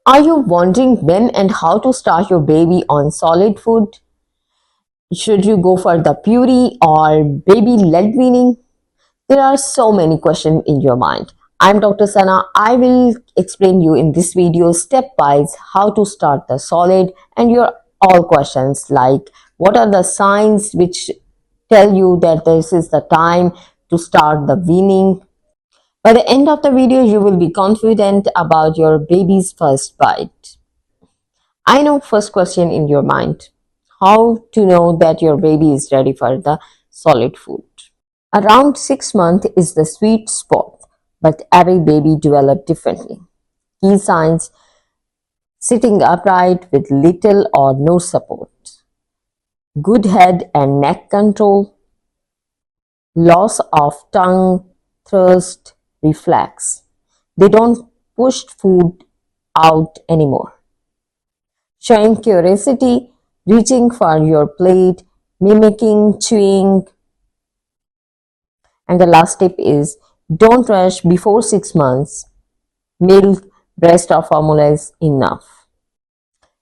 Are you wondering when and how to start your baby on solid food? Should you go for the puree or baby-led weaning? There are so many questions in your mind. I'm Dr. Sana. I will explain you in this video step-wise how to start the solid and your all questions like what are the signs which tell you that this is the time to start the weaning. By the end of the video, you will be confident about your baby's first bite. I know first question in your mind. How to know that your baby is ready for the solid food? Around 6 months is the sweet spot, but every baby develops differently. Key signs: sitting upright with little or no support, good head and neck control, loss of tongue, thirst, reflex. They don't push food out anymore. Showing curiosity, reaching for your plate, mimicking chewing. And the last tip is don't rush before 6 months. Milk, breast or formula is enough.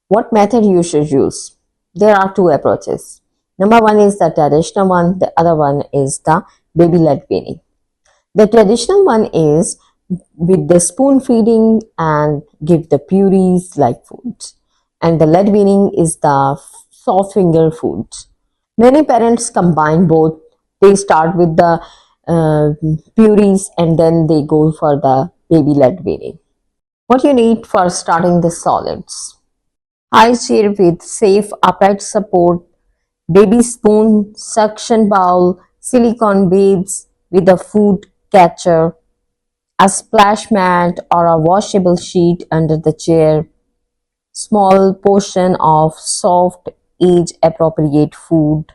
What method you should use? There are two approaches. Number one is the traditional one, the other one is the baby-led weaning. The traditional one is with the spoon feeding and give the purees like food. And the lead weaning is the soft finger food. Many parents combine both. They start with the purees and then they go for the baby-led weaning. What you need for starting the solids: high chair with safe upright support, baby spoon, suction bowl, silicone bibs with a food catcher, a splash mat or a washable sheet under the chair, small portion of soft age appropriate food.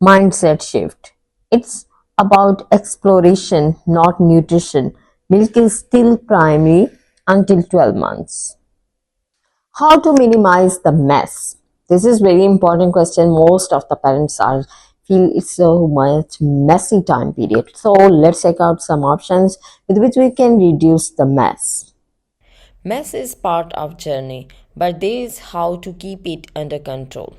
Mindset shift: it's about exploration, not nutrition. Milk is still primary until 12 months. How to minimize the mess? This is very important question. Most of the parents are feel it's so much messy time period. So let's check out some options with which we can reduce the mess. Mess is part of journey, but there is how to keep it under control.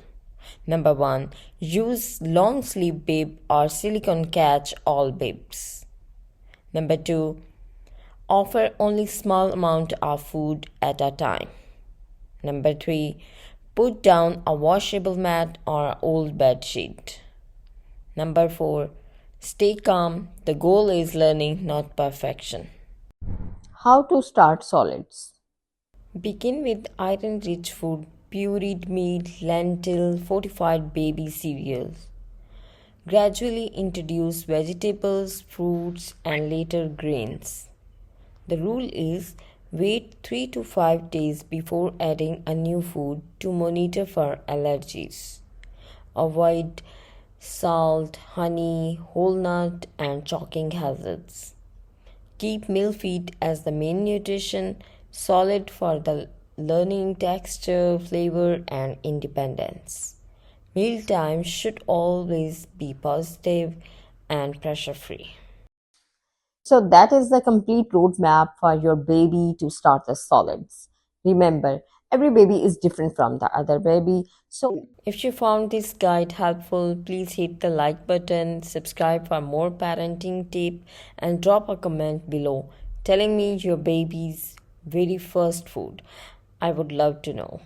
Number 1. Use long sleeve bib or silicone catch all bibs. Number 2. Offer only small amount of food at a time. Number 3. Put down a washable mat or old bed sheet. Number 4. Stay calm. The goal is learning, not perfection. How to start solids? Begin with iron rich food, pureed meat, lentil, fortified baby cereals. Gradually introduce vegetables, fruits, and later grains. The rule is wait 3 to 5 days before adding a new food to monitor for allergies. Avoid salt, honey, whole nut, and chalking hazards. Keep meal feed as the main nutrition, solid for the learning texture, flavor, and independence. Mealtimes should always be positive and pressure free. So that is the complete roadmap for your baby to start the solids. Remember, every baby is different from the other baby. So If you found this guide helpful, please hit the like button, subscribe for more parenting tips, and drop a comment below telling me your baby's very first food. I would love to know.